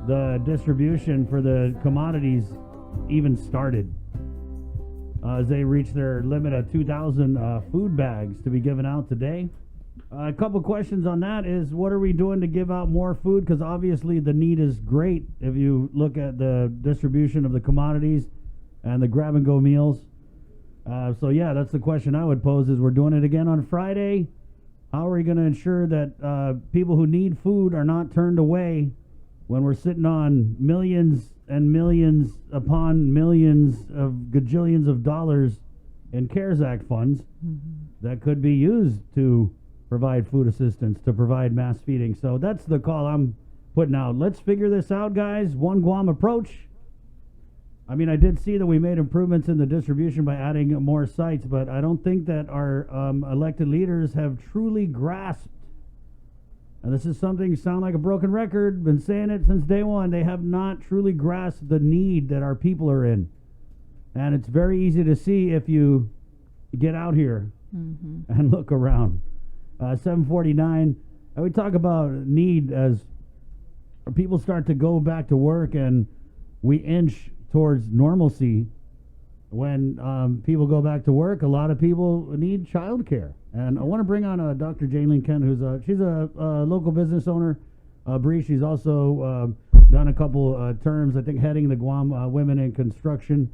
the distribution for the commodities even started. As they reach their limit of 2,000 food bags to be given out today. A couple questions on that is, what are we doing to give out more food? Because obviously the need is great if you look at the distribution of the commodities and the grab-and-go meals. So yeah, that's the question I would pose, is we're doing it again on Friday. How are we going to ensure that people who need food are not turned away when we're sitting on millions and millions upon millions of gajillions of dollars in CARES Act funds that could be used to provide food assistance, to provide mass feeding? So that's the call I'm putting out. Let's figure this out, guys. One Guam approach. I mean, I did see that we made improvements in the distribution by adding more sites, but I don't think that our elected leaders have truly grasped, and this is something sound like a broken record, been saying it since day one, they have not truly grasped the need that our people are in. And it's very easy to see if you get out here and look around. 749, and we talk about need as people start to go back to work and we inch towards normalcy. When people go back to work, a lot of people need childcare. And I want to bring on Dr. Jaylene Kent, she's a local business owner. Bree, she's also done a couple terms, I think, heading the Guam Women in Construction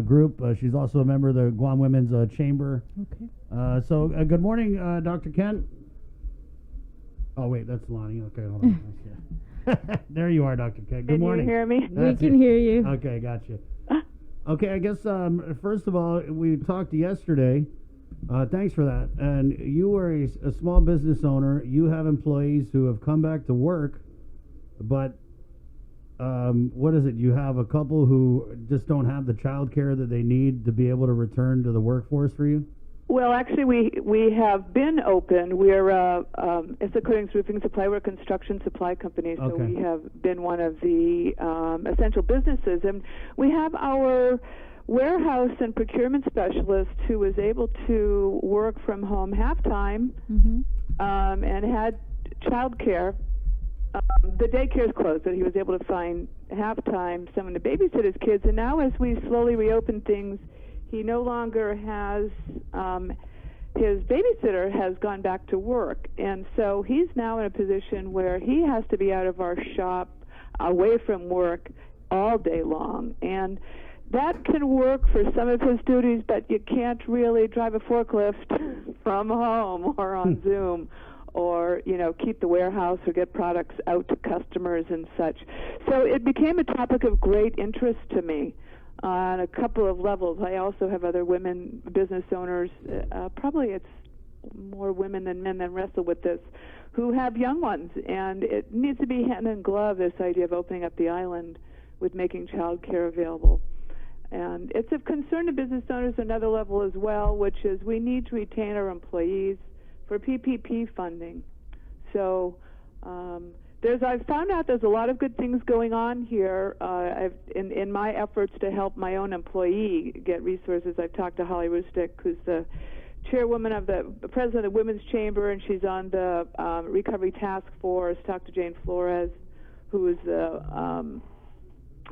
group. She's also a member of the Guam Women's Chamber. Okay. So good morning, Dr. Kent. Oh, wait, that's Lonnie. Okay, hold on. There you are, Dr. Kent. Good morning. Can you hear me? That's we can hear you. Okay, gotcha. Okay, I guess first of all, we talked yesterday. Thanks for that. And you were a small business owner. You have employees who have come back to work, but what is it? You have a couple who just don't have the child care that they need to be able to return to the workforce for you? Well, actually, we have been open. We're it's a Coatings Roofing Supply. We're a construction supply company, so Okay. we have been one of the essential businesses. And we have our warehouse and procurement specialist who was able to work from home half-time and had child care. The daycare's closed, but he was able to find half-time someone to babysit his kids. And now as we slowly reopen things, he no longer has, his babysitter has gone back to work. And so he's now in a position where he has to be out of our shop, away from work, all day long. And that can work for some of his duties, but you can't really drive a forklift from home or on Zoom, or, keep the warehouse or get products out to customers and such. So it became a topic of great interest to me on a couple of levels. I also have other women business owners, probably it's more women than men that wrestle with this, who have young ones, and it needs to be hand in glove, this idea of opening up the island with making child care available. And it's of concern to business owners on another level as well, which is we need to retain our employees for PPP funding. So I've found out there's a lot of good things going on here. In my efforts to help my own employee get resources, I've talked to Holly Rustick, who's the chairwoman of the president of the Women's Chamber, and she's on the Recovery Task Force. Talked to Jane Flores, who is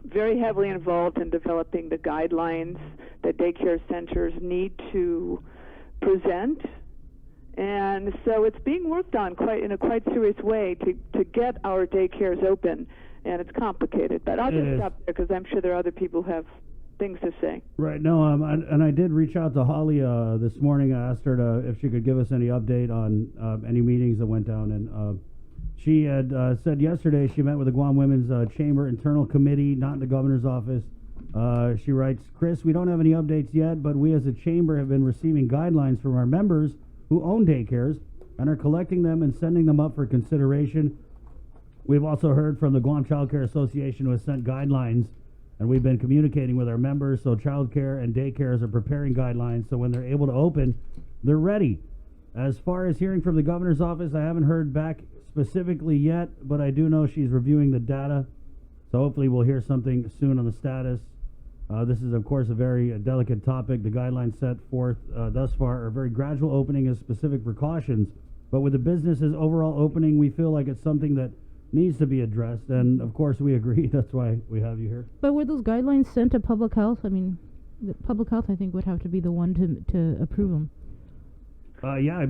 very heavily involved in developing the guidelines that daycare centers need to present. And so it's being worked on in a quite serious way to get our daycares open, and it's complicated. But I'll just stop there because I'm sure there are other people who have things to say. Right. No, and I did reach out to Holly this morning. I asked her if she could give us any update on any meetings that went down, and she had said yesterday she met with the Guam Women's Chamber Internal Committee, not in the governor's office. She writes, Chris, we don't have any updates yet, but we as a chamber have been receiving guidelines from our members who own daycares and are collecting them and sending them up for consideration. We've also heard from the Guam Child Care Association, who has sent guidelines, and we've been communicating with our members, so child care and daycares are preparing guidelines, so when they're able to open, they're ready. As far as hearing from the governor's office, I haven't heard back specifically yet, but I do know she's reviewing the data, so hopefully we'll hear something soon on the status. This is, of course, a very delicate topic. The guidelines set forth thus far are very gradual opening as specific precautions, but with the businesses overall opening, we feel like it's something that needs to be addressed, and of course we agree. That's why we have you here. But were those guidelines sent to public health? I mean, the public health, I think, would have to be the one to approve them. Yeah, I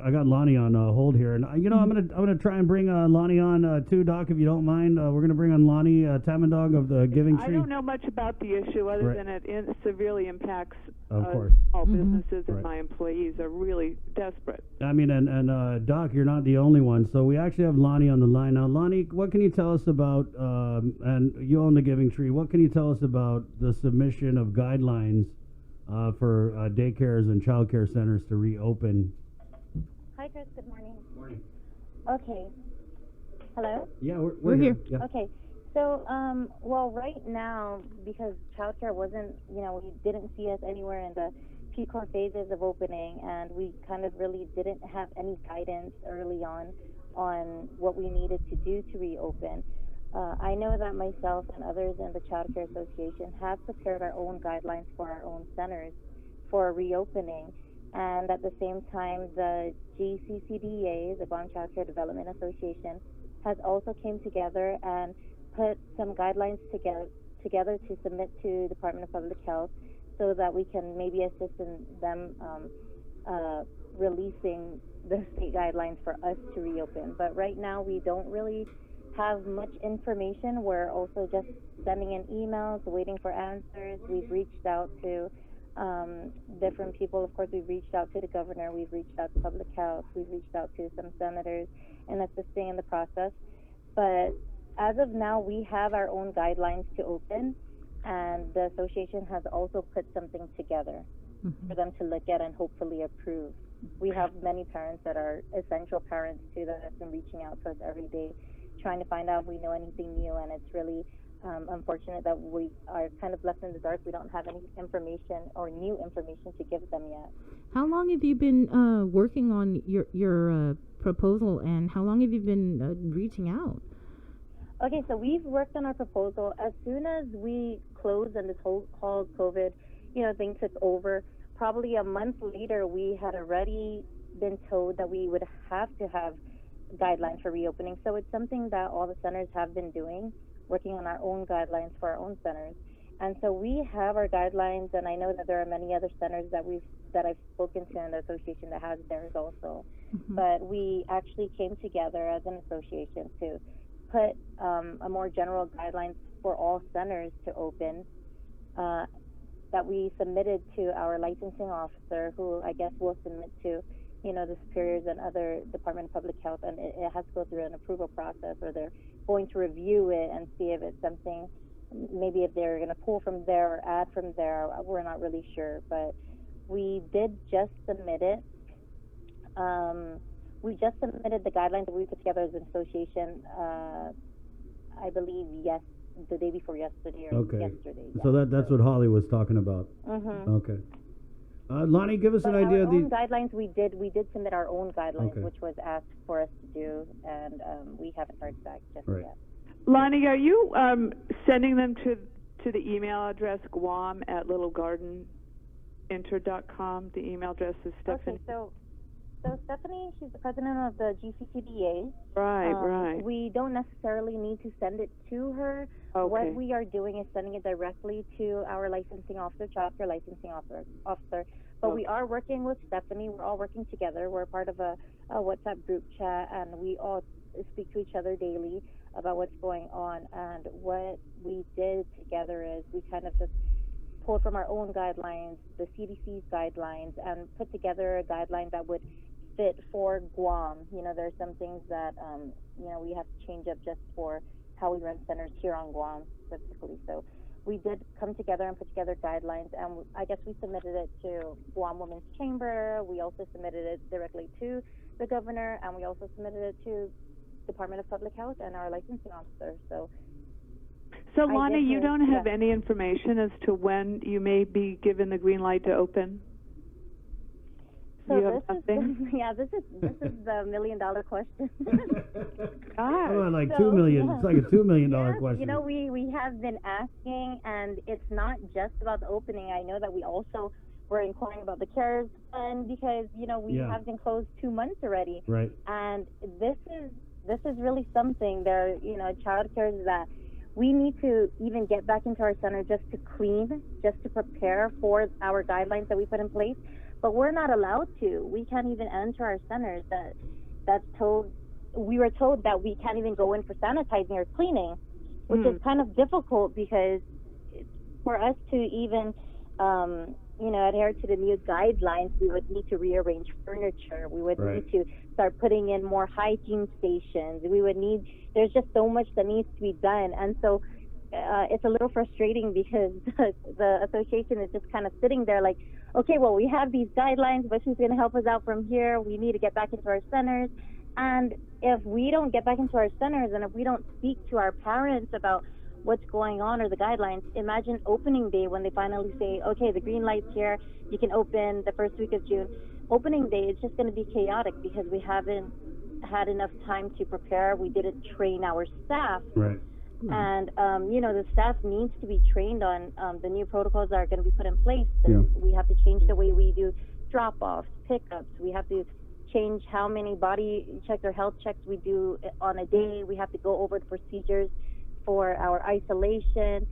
got Lonnie on hold here, and I'm gonna try and bring Lonnie on too, Doc, if you don't mind. We're gonna bring on Lonnie Tamandog of the Giving Tree. I don't know much about the issue other Right. than it severely impacts Of course. small businesses, and Right. my employees are really desperate. I mean, and Doc, you're not the only one. So we actually have Lonnie on the line now. Lonnie, what can you tell us about? And you own the Giving Tree. What can you tell us about the submission of guidelines for daycares and childcare centers to reopen? Hi, Chris. Good morning. Morning. Okay. Hello? Yeah, we're We're here. Yeah. Okay. So, well, right now, because childcare wasn't, we didn't see us anywhere in the pre-core phases of opening, and we kind of really didn't have any guidance early on what we needed to do to reopen. I know that myself and others in the Child Care Association have prepared our own guidelines for our own centers for reopening, and at the same time, the GCCDA, the Guam Child Care Development Association, has also came together and put some guidelines together to submit to the Department of Public Health so that we can maybe assist in them releasing the state guidelines for us to reopen. But right now, we don't really have much information. We're also just sending in emails, waiting for answers. We've reached out to different people. Of course, we've reached out to the governor. We've reached out to public health. We've reached out to some senators and assisting in the process. But as of now, we have our own guidelines to open, and the association has also put something together for them to look at and hopefully approve. We have many parents that are essential parents too that have been reaching out to us every day, trying to find out if we know anything new, and it's really unfortunate that we are kind of left in the dark. We don't have any information or new information to give them yet. How long have you been working on your proposal, and how long have you been reaching out? Okay, so we've worked on our proposal. As soon as we closed and this whole COVID, thing took over, probably a month later, we had already been told that we would have to have guidelines for reopening. So it's something that all the centers have been doing, working on our own guidelines for our own centers. And so we have our guidelines, and I know that there are many other centers that I've spoken to in the association that has theirs also. But we actually came together as an association to put a more general guidelines for all centers to open that we submitted to our licensing officer, who I guess will submit to the superiors and other Department of Public Health, and it has to go through an approval process, or they're going to review it and see if it's something, maybe if they're going to pull from there or add from there. We're not really sure, but we did just submit it. We just submitted the guidelines that we put together as an association, I believe, the day before yesterday or yesterday. Yeah. So that's what Holly was talking about. Okay. Lonnie, give us an idea of the guidelines. We did submit our own guidelines, which was asked for us to do, and we haven't heard back just yet. Lonnie, are you sending them to the email address guam@littlegardeninter.com? The email address is Stephanie. Okay, so Stephanie, she's the president of the GCCDA. Right. We don't necessarily need to send it to her. Okay. What we are doing is sending it directly to our licensing officer, child care licensing officer. But we are working with Stephanie. We're all working together. We're part of a WhatsApp group chat, and we all speak to each other daily about what's going on. And what we did together is we kind of just pulled from our own guidelines, the CDC's guidelines, and put together a guideline that would fit for Guam. There's some things that, we have to change up just for how we run centers here on Guam specifically. So we did come together and put together guidelines, and I guess we submitted it to Guam Women's Chamber. We also submitted it directly to the governor, and we also submitted it to Department of Public Health and our licensing officer. So Lonnie, you don't have any information as to when you may be given the green light to open? So this is the $1 million question. Like $2 million. It's like a $2 million question. We have been asking, and it's not just about the opening. I know that we also were inquiring about the CARES fund because we have been closed 2 months already. Right. And this this is really something. There, child cares that we need to even get back into our center just to clean, just to prepare for our guidelines that we put in place. But we're not allowed to. We can't even enter our centers. We were told that we can't even go in for sanitizing or cleaning, which is kind of difficult because for us to even, adhere to the new guidelines, we would need to rearrange furniture. We would need to start putting in more hygiene stations. There's just so much that needs to be done. And so it's a little frustrating because the association is just kind of sitting there like, okay, well, we have these guidelines, but who's going to help us out from here? We need to get back into our centers. And if we don't get back into our centers and if we don't speak to our parents about what's going on or the guidelines, imagine opening day when they finally say, okay, the green light's here, you can open the first week of June. Opening day is just going to be chaotic because we haven't had enough time to prepare. We didn't train our staff. Right. And, the staff needs to be trained on the new protocols that are going to be put in place. We have to change the way we do drop-offs, pickups. We have to change how many body checks or health checks we do on a day. We have to go over the procedures for our isolation,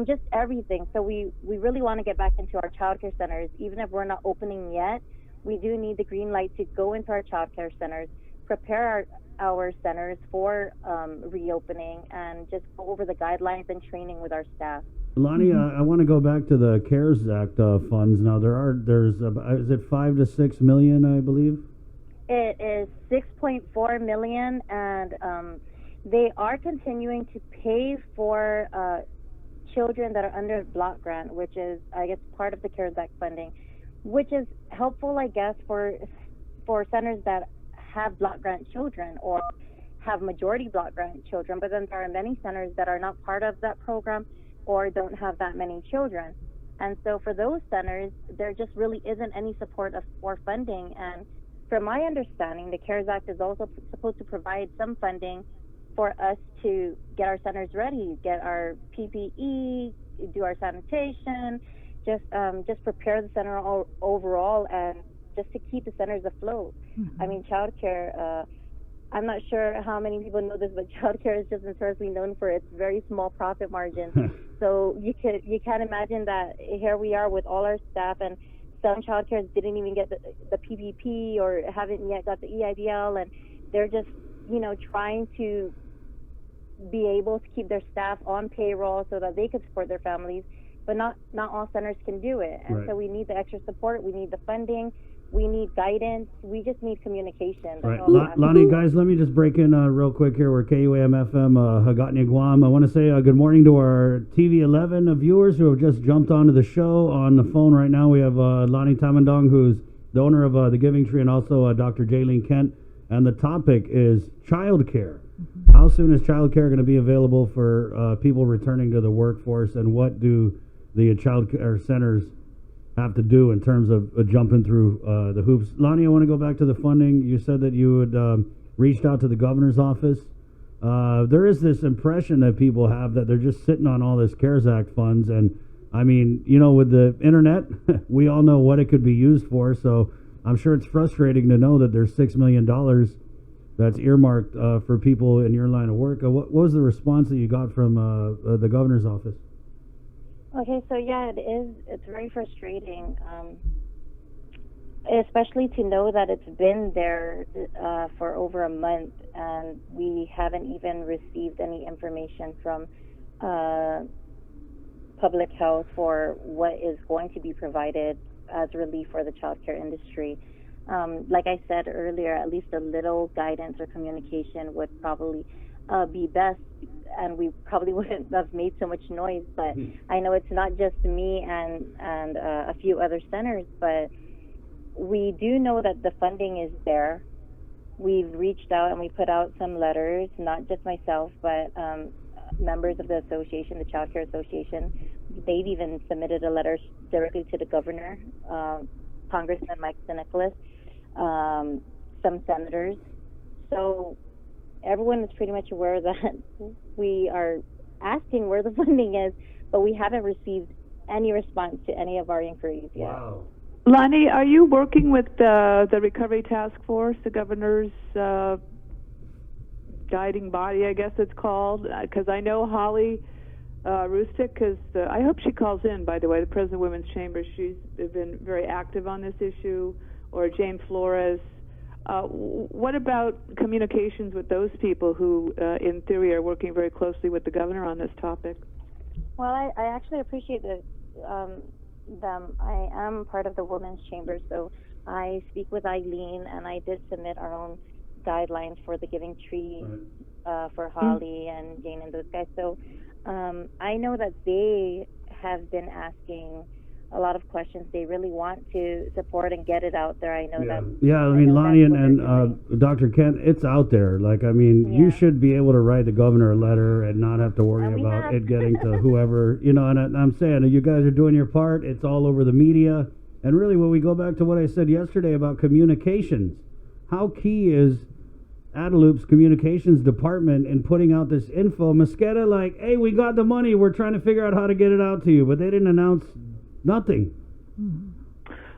just everything. So we really want to get back into our child care centers. Even if we're not opening yet, we do need the green light to go into our child care centers, prepare our centers for reopening, and just go over the guidelines and training with our staff. Lonnie, I want to go back to the CARES Act funds. Now, there's is it 5 to 6 million, I believe? It is 6.4 million, and they are continuing to pay for children that are under block grant, which is, I guess, part of the CARES Act funding, which is helpful, I guess, for centers that have block grant children or have majority block grant children. But then there are many centers that are not part of that program or don't have that many children. And so for those centers, there just really isn't any support or funding. And from my understanding, the CARES Act is also supposed to provide some funding for us to get our centers ready, get our PPE, do our sanitation, just prepare the center overall, and just to keep the centers afloat. I mean, childcare, I'm not sure how many people know this, but childcare is just notoriously known for its very small profit margins. So you can't imagine that here we are with all our staff, and some childcares didn't even get the PPP or haven't yet got the EIDL, and they're just, trying to be able to keep their staff on payroll so that they could support their families. But not all centers can do it. And so we need the extra support. We need the funding. We need guidance. We just need communication. Right. Lonnie, guys, let me just break in real quick here. We're KUAM-FM, Hagatni, Guam. I want to say good morning to our TV 11 viewers who have just jumped onto the show. On the phone right now, we have Lonnie Tamandong, who's the owner of the Giving Tree, and also Dr. Jaylene Kent. And the topic is child care. How soon is child care going to be available for people returning to the workforce, and what do the child care centers have to do in terms of jumping through the hoops? Lonnie, I want to go back to the funding. You said that you had reached out to the governor's office. There is this impression that people have that they're just sitting on all this CARES Act funds. And, I mean, with the internet, we all know what it could be used for. So I'm sure it's frustrating to know that there's $6 million that's earmarked for people in your line of work. What was the response that you got from the governor's office? Okay, so yeah, it is. It's very frustrating, especially to know that it's been there for over a month, and we haven't even received any information from public health for what is going to be provided as relief for the childcare industry. Like I said earlier, at least a little guidance or communication would probably be best, and we probably wouldn't have made so much noise. But I know it's not just me and a few other centers, but we do know that the funding is there. We've reached out and we put out some letters, not just myself, but members of the association, the Child Care Association. They've even submitted a letter directly to the governor, Congressman Mike Nicholas, some senators. So everyone is pretty much aware that we are asking where the funding is, but we haven't received any response to any of our inquiries yet. Wow. Lonnie, are you working with the Recovery Task Force, the governor's guiding body, I guess it's called, because I know Holly Rustic, because I hope she calls in, by the way, the president of Women's Chamber. She's been very active on this issue, or Jane Flores. What about communications with those people who, in theory, are working very closely with the governor on this topic? Well, I actually appreciate them. I am part of the Women's Chamber, so I speak with Eileen, and I did submit our own guidelines for the Giving Tree for Holly and Jane and those guys. So I know that they have been asking a lot of questions. They really want to support and get it out there. I know that. Yeah, I mean, Lonnie and Dr. Kent, it's out there. Like, I mean, you should be able to write the governor a letter and not have to worry about it getting to whoever, you know, and I'm saying, you guys are doing your part. It's all over the media. And really, when we go back to what I said yesterday about communications, how key is Adeloop's communications department in putting out this info? Mosqueda, like, hey, we got the money. We're trying to figure out how to get it out to you. But they didn't announce nothing.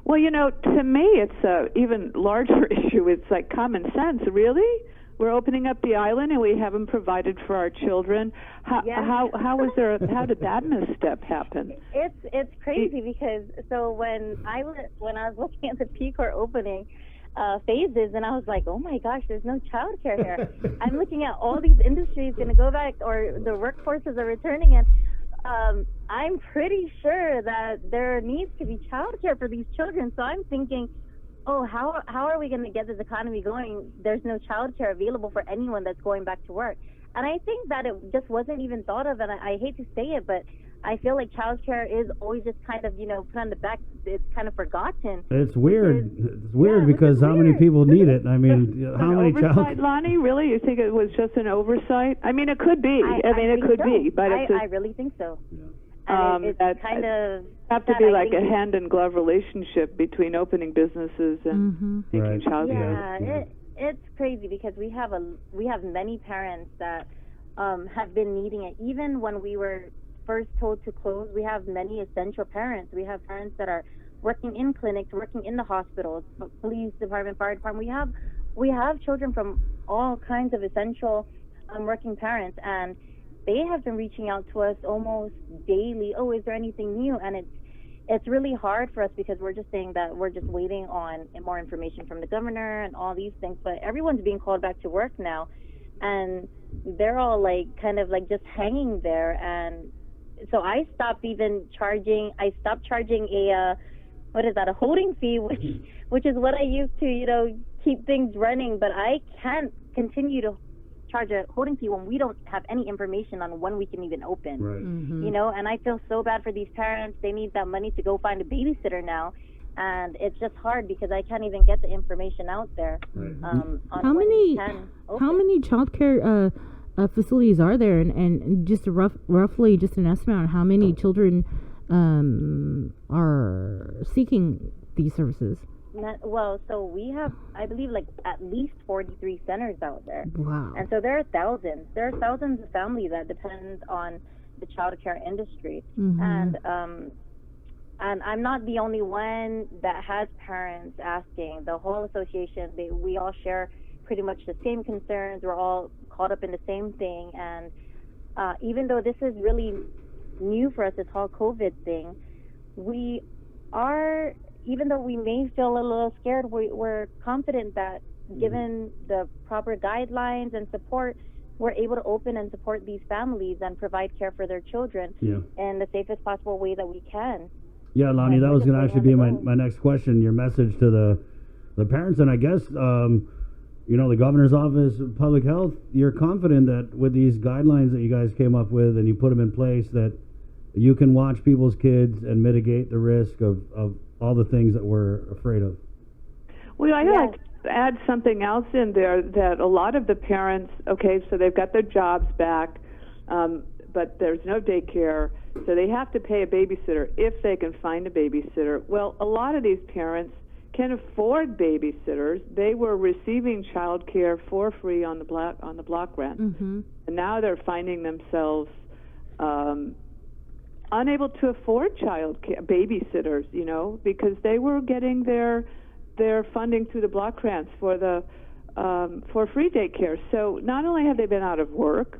Well, you know, to me, it's a even larger issue. It's like common sense. Really? We're opening up the island and we haven't provided for our children. How did that misstep happen? It's crazy because so when I was looking at the P Corps opening phases, and I was like, oh my gosh, there's no childcare here. I'm looking at all these industries going to go back, or the workforces are returning, and I'm pretty sure that there needs to be childcare for these children. So I'm thinking, oh, how are we going to get this economy going? There's no childcare available for anyone that's going back to work. And I think that it just wasn't even thought of, and I hate to say it, but I feel like childcare is always just kind of, put on the back. It's kind of forgotten. It's weird. It's weird because how many people need it? I mean, how many oversight, Lonnie? Really? You think it was just an oversight? I mean, it could be. It could be, but I really think so. Yeah. It's kind of have to be like a hand and glove relationship between opening businesses and making childcare. Yeah, it's crazy because we have many parents that have been needing it. Even when we were first told to close, we have many essential parents. We have parents that are working in clinics, working in the hospitals, police department, fire department. We have children from all kinds of essential working parents, and they have been reaching out to us almost daily. Oh, is there anything new? And it's really hard for us because we're just saying that we're just waiting on more information from the governor and all these things. But everyone's being called back to work now, and they're all kind of just hanging there. And so I stopped charging a holding fee, which is what I used to keep things running. But I can't continue to charge a holding fee when we don't have any information on when we can even open. Right. And I feel so bad for these parents. They need that money to go find a babysitter now, and it's just hard because I can't even get the information out there. Right. On how many childcare facilities are there, and just roughly just an estimate on how many children are seeking these services? Well, so we have, I believe, at least 43 centers out there. Wow. And so there are thousands. There are thousands of families that depend on the child care industry. And I'm not the only one that has parents asking. The whole association, we all share pretty much the same concerns. We're all caught up in the same thing. And even though this is really new for us, this whole COVID thing, even though we may feel a little scared, we're confident that given the proper guidelines and support, we're able to open and support these families and provide care for their children in the safest possible way that we can. Yeah, Lonnie, that was going to actually be my next question, your message to the parents. And I guess, the governor's office of public health, you're confident that with these guidelines that you guys came up with and you put them in place, that you can watch people's kids and mitigate the risk of all the things that we're afraid of. Well, I'd like to add something else in there, that a lot of the parents, so they've got their jobs back, but there's no daycare, so they have to pay a babysitter if they can find a babysitter. Well, a lot of these parents can afford babysitters. They were receiving child care for free on the block grant, and now they're finding themselves unable to afford child care, babysitters, because they were getting their funding through the block grants for the for free daycare. So not only have they been out of work,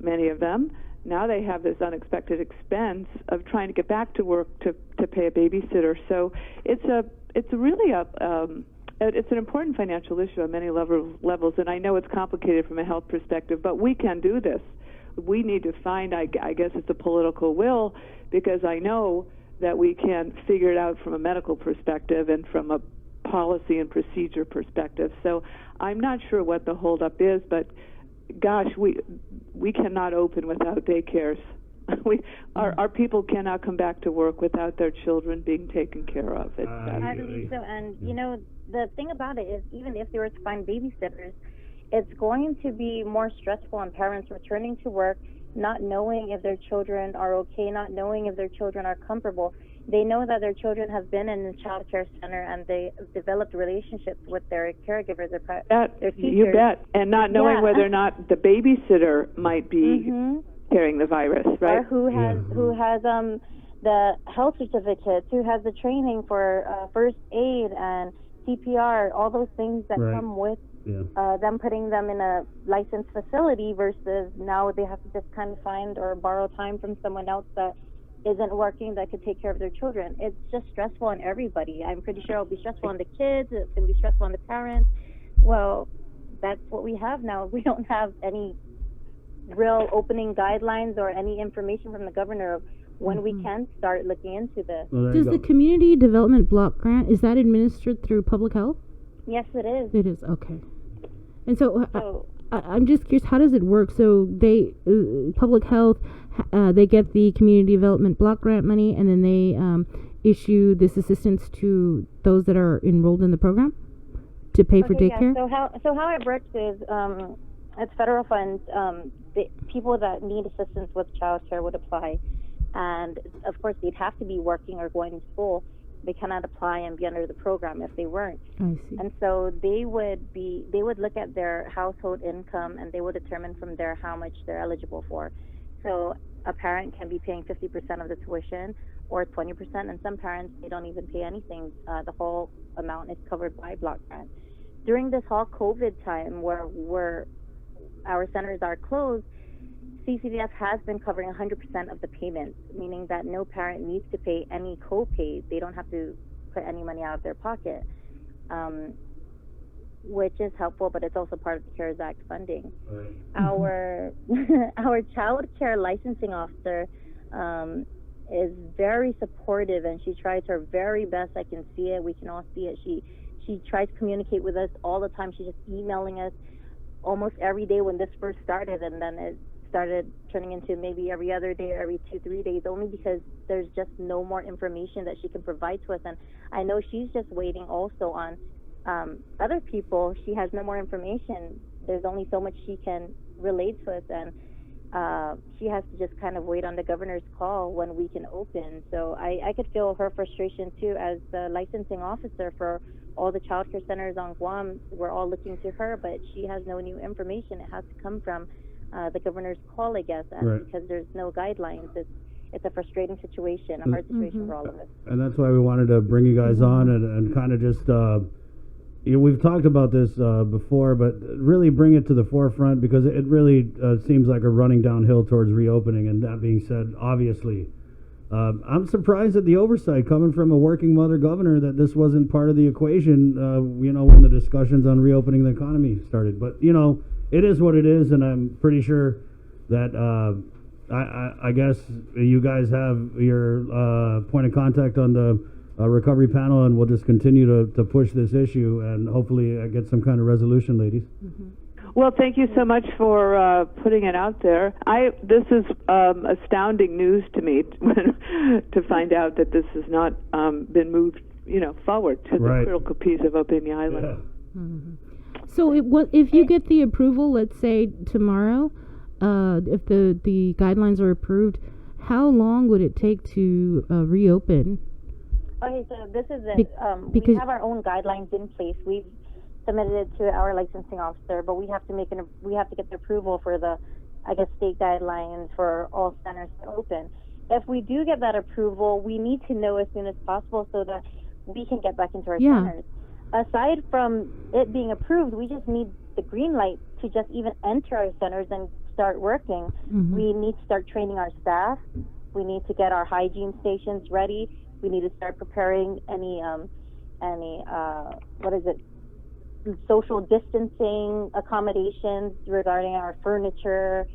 many of them, now they have this unexpected expense of trying to get back to work to pay a babysitter. So it's really it's an important financial issue on many levels, and I know it's complicated from a health perspective, but we can do this. We need to find, I guess it's the political will, because I know that we can figure it out from a medical perspective and from a policy and procedure perspective. So I'm not sure what the holdup is, but gosh, we cannot open without daycares. Our people cannot come back to work without their children being taken care of. I believe so, and you know, the thing about it is, even if they were to find babysitters, it's going to be more stressful on parents returning to work, not knowing if their children are okay, not knowing if their children are comfortable. They know that their children have been in the child care center and they developed relationships with their caregivers, their teachers. You bet. And not knowing whether or not the babysitter might be carrying the virus, right? Or who has the health certificates, who has the training for first aid and CPR, all those things that come with them putting them in a licensed facility versus now they have to just kind of find or borrow time from someone else that isn't working that could take care of their children. It's just stressful on everybody. I'm pretty sure it'll be stressful on the kids. It's going to be stressful on the parents. Well, that's what we have now. We don't have any real opening guidelines or any information from the governor of when we can start looking into this. Well, does the community development block grant, is that administered through public health? Yes, it is. It is, okay. And so I'm just curious, how does it work? So they, public health, they get the community development block grant money, and then they issue this assistance to those that are enrolled in the program to pay for daycare? Yeah. So how it works is it's federal funds. The people that need assistance with child care would apply, and of course they'd have to be working or going to school. They cannot apply and be under the program if they weren't. I see. And so they would look at their household income and they would determine from there how much they're eligible for. So a parent can be paying 50% of the tuition or 20%, and some parents, they don't even pay anything. The whole amount is covered by block grant. During this whole COVID time where our centers are closed, CCDF has been covering 100% of the payments, meaning that no parent needs to pay any co-pays. They don't have to put any money out of their pocket, which is helpful, but it's also part of the CARES Act funding. Right. Our child care licensing officer is very supportive, and she tries her very best. I can see it. We can all see it. She tries to communicate with us all the time. She's just emailing us almost every day when this first started, and then it started turning into maybe every other day or every 2-3 days, only because there's just no more information that she can provide to us. And I know she's just waiting also on other people. She has no more information. There's only so much she can relate to us, and she has to just kind of wait on the governor's call when we can open. So I could feel her frustration too as the licensing officer for all the child care centers on Guam. We're all looking to her, but she has no new information. It has to come from the governor's call, I guess, and because there's no guidelines. It's a frustrating situation, a hard situation for all of us. And that's why we wanted to bring you guys on and kind of just, we've talked about this before, but really bring it to the forefront, because it really seems like a running downhill towards reopening. And that being said, obviously, I'm surprised at the oversight coming from a working mother governor that this wasn't part of the equation, when the discussions on reopening the economy started. But, it is what it is, and I'm pretty sure that I guess you guys have your point of contact on the recovery panel, and we'll just continue to push this issue and hopefully get some kind of resolution, ladies. Well, thank you so much for putting it out there. This is astounding news to me to find out that this has not been moved, forward to the critical piece of opening the island. Yeah. So if you get the approval, let's say tomorrow, if the guidelines are approved, how long would it take to reopen? Okay, so this is it. We have our own guidelines in place. We've submitted it to our licensing officer, but we have to get the approval for the, state guidelines for all centers to open. If we do get that approval, we need to know as soon as possible so that we can get back into our centers. aside from it being approved, we just need the green light to just even enter our centers and start working. Mhm. We need to start training our staff. We need to get our hygiene stations ready. We need to start preparing any social distancing accommodations regarding our furniture,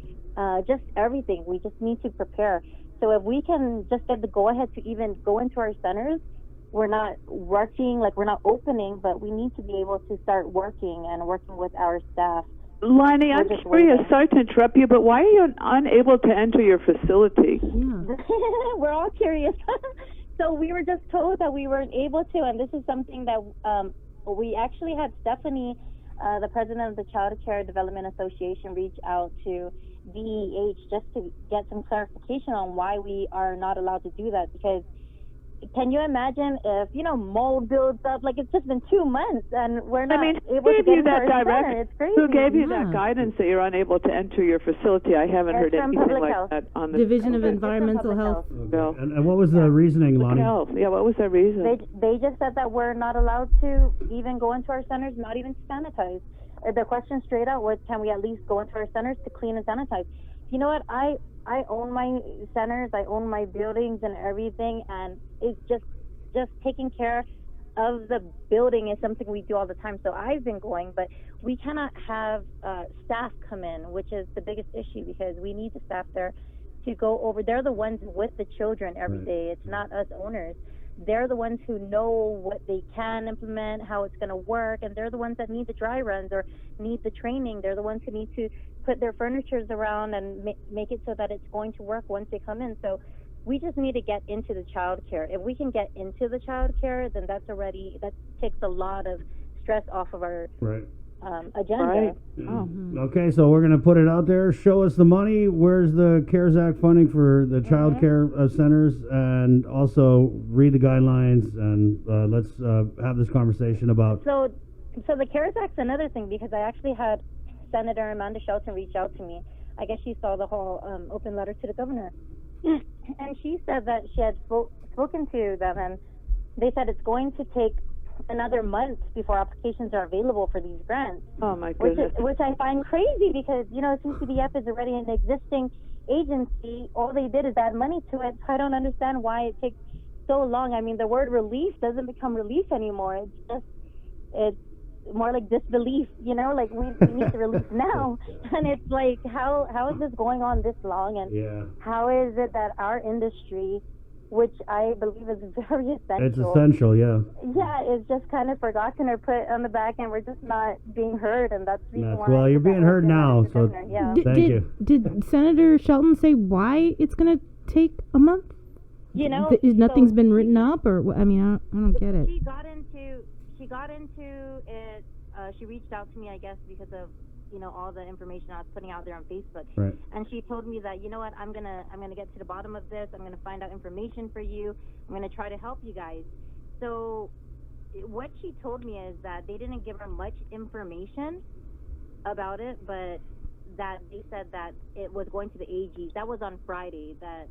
just everything. We just need to prepare. So if we can just get the go-ahead to even go into our centers, we're not working, like we're not opening, but we need to be able to start working and working with our staff. Lonnie, We're I'm just curious, waiting. sorry to interrupt you, but why are you unable to enter your facility? Yeah. We're all curious. So we were just told that we weren't able to, and this is something that we actually had Stephanie, the president of the Child Care Development Association, reach out to DEH just to get some clarification on why we are not allowed to do that. Because can you imagine if, mold builds up? Like, it's just been 2 months and we're not able who to gave get you into that our direct? center. It's crazy. Who gave you Yeah. that guidance that you're unable to enter your facility? I haven't It's heard from anything Public like Health. that on the Division of Okay. Environmental Public Health. Bill. And what was the reasoning, Lonnie? Health. Yeah, what was the reason? They just said that we're not allowed to even go into our centers, not even sanitize. The question straight out was, can we at least go into our centers to clean and sanitize? You know what? I own my centers, I own my buildings and everything, and it's just taking care of the building is something we do all the time. So I've been going, but we cannot have staff come in, which is the biggest issue, because we need the staff there to go over. They're the ones with the children every Right. day. It's not us owners. They're the ones who know what they can implement, how it's going to work, and they're the ones that need the dry runs or need the training. They're the ones who need to put their furnitures around and make it so that it's going to work once they come in. So we just need to get into the child care. If we can get into the child care, then that takes a lot of stress off of our Right. agenda. Right. Oh. Okay, so we're going to put it out there. Show us the money. Where's the CARES Act funding for the child care centers? And also read the guidelines, and let's have this conversation about... So the CARES Act's another thing, because I actually had Senator Amanda Shelton reach out to me. I guess she saw the whole open letter to the governor. And she said that she had spoken to them, and they said it's going to take another month before applications are available for these grants. Oh, my goodness. Which I find crazy, because, CCDF is already an existing agency. All they did is add money to it. So I don't understand why it takes so long. I mean, the word relief doesn't become relief anymore. It's more like disbelief, like we need to release now. And it's like, how is this going on this long? And Yeah. how is it that our industry, which I believe is very essential. It's essential, yeah. Yeah, it's just kind of forgotten or put on the back, and we're just not being heard, and that's the reason why. Well, you're being heard now, so yeah. thank you. Did Senator Shelton say why it's going to take a month? Nothing's been written up, or I don't get it. She got into it. She reached out to me, I guess, because of all the information I was putting out there on Facebook. Right. And she told me that, I'm gonna get to the bottom of this. I'm gonna find out information for you. I'm gonna try to help you guys. So what she told me is that they didn't give her much information about it, but that they said that it was going to the AGs. That was on Friday. That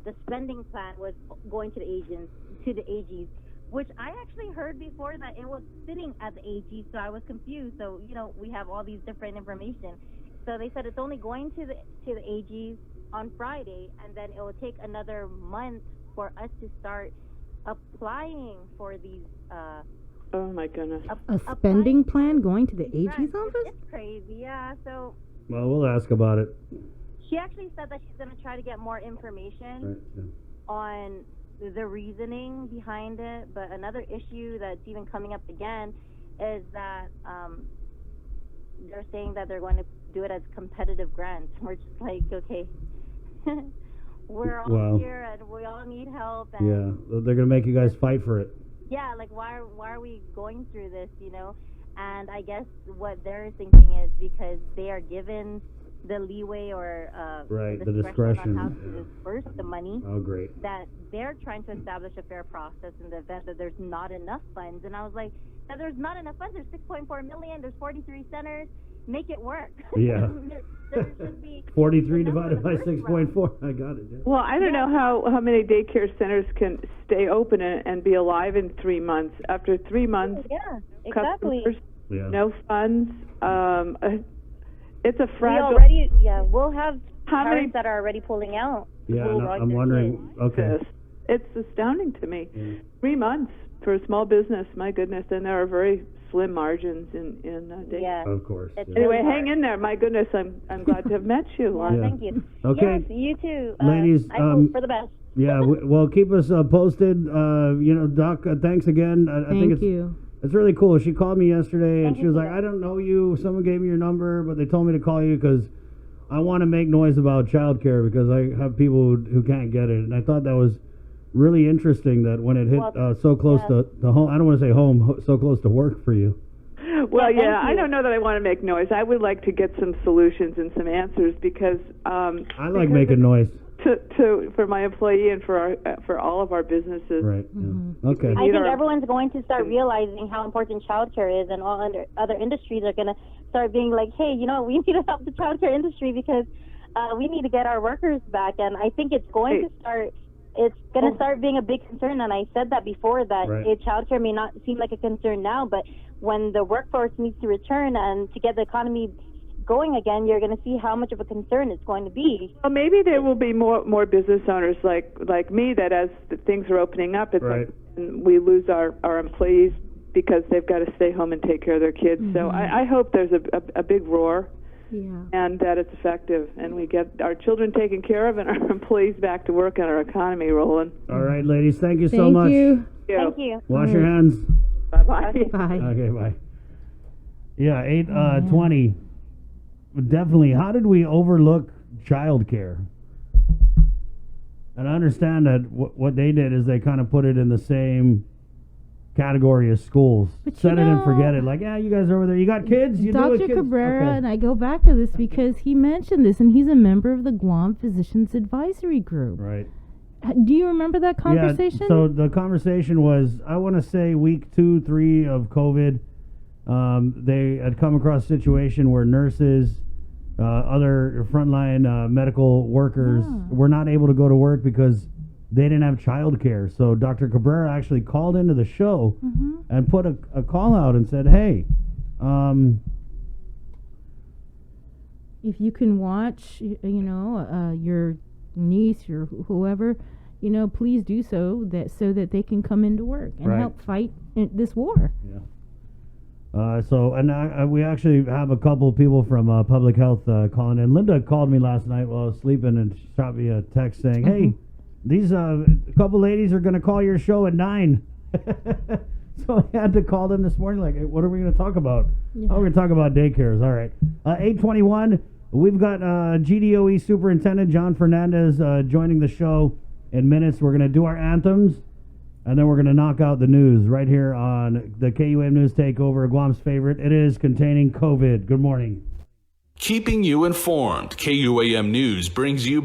the spending plan was going to the AGs. Which I actually heard before that it was sitting at the AG, so I was confused. So, we have all these different information. So they said it's only going to the AGs on Friday, and then it will take another month for us to start applying for these. Oh, my goodness. A spending plan going to the AG's office? It's crazy, yeah. So Well, we'll ask about it. she actually said that she's going to try to get more information Right. Yeah. on the reasoning behind it. But another issue that's even coming up again is that they're saying that they're going to do it as competitive grants. We're just like, okay, we're all here and we all need help. And Yeah, they're going to make you guys fight for it. yeah, like why are we going through this, And I guess what they're thinking is because they are given the leeway or the discretion on how to disperse the money. Oh, great. That they're trying to establish a fair process in the event that there's not enough funds. And I was like, that there's not enough funds. There's 6.4 million. There's 43 centers. make it work. Yeah. There should be 43 the numbers divided by work well. 6.4. I got it. Yeah. Well, I don't know how many daycare centers can stay open and be alive in 3 months. After 3 months, Yeah, exactly. customers, Yeah. no funds. It's a fragile. We'll have How many- parents that are already pulling out. Yeah, who no, want I'm their wondering. kids. Okay. It's astounding to me. Yeah. 3 months for a small business, my goodness, and there are very slim margins in daycare. Yeah. Of course. It's Yeah. Anyway, really hang hard. in there. My goodness, I'm glad to have met you. Well, Yeah. thank you. Okay. Yes, you too. Ladies, I hope for the best. Yeah, well, keep us posted. Doc, thanks again. I think Thank you. it's really cool. She called me yesterday, and Thank she you was for like, that. I don't know you. Someone gave me your number, but they told me to call you because I want to make noise about childcare because I have people who can't get it. And I thought that was really interesting that when it hit Well, so close to home, I don't want to say home, so close to work for you. Well, Yeah, yeah, thank I you. don't know that I want to make noise. I would like to get some solutions and some answers because I like because making noise. for my employee and for all of our businesses. Right. Yeah. Okay. I think Either- everyone's going to start realizing how important childcare is, and all other industries are going to start being like, hey, we need to help the childcare industry because we need to get our workers back. And I think it's going to start. It's going to start being a big concern, and I said that before that Right. childcare may not seem like a concern now, but when the workforce needs to return and to get the economy going again, you're going to see how much of a concern it's going to be. Well, maybe there will be more business owners like me that as things are opening up, it's Right. like we lose our employees because they've got to stay home and take care of their kids. So I hope there's a big roar. Yeah. And that it's effective, and we get our children taken care of, and our employees back to work, and our economy rolling. All right, ladies. Thank you so Thank much. you. Thank you. Wash your hands. Bye bye. Bye. Okay, bye. Yeah, 8:20. Definitely. How did we overlook childcare? And I understand that what they did is they kind of put it in the same category as schools. But you Set it and know- forget it. Like, yeah, you guys are over there. You got kids. You do it, Dr. kids. Cabrera, Okay. and I go back to this because he mentioned this, and he's a member of the Guam Physicians Advisory Group. Right. Do you remember that conversation? Yeah, so the conversation was, I want to say week 2, 3 of COVID, they had come across a situation where nurses, other frontline medical workers were not able to go to work because they didn't have child care. So Dr. Cabrera actually called into the show and put a call out and said, hey, if you can watch, your niece or whoever, please do so that they can come into work and Right. help fight this war. We actually have a couple people from public health calling in. Linda called me last night while I was sleeping, and she shot me a text saying, hey, these couple ladies are going to call your show at 9. So I had to call them this morning, like, hey, what are we going to talk about? Yeah. Oh, we're going to talk about daycares. All right. 8:21, we've got GDOE Superintendent John Fernandez joining the show in minutes. We're going to do our anthems, and then we're going to knock out the news right here on the KUAM News Takeover, Guam's favorite. It is containing COVID. Good morning. Keeping you informed, KUAM News brings you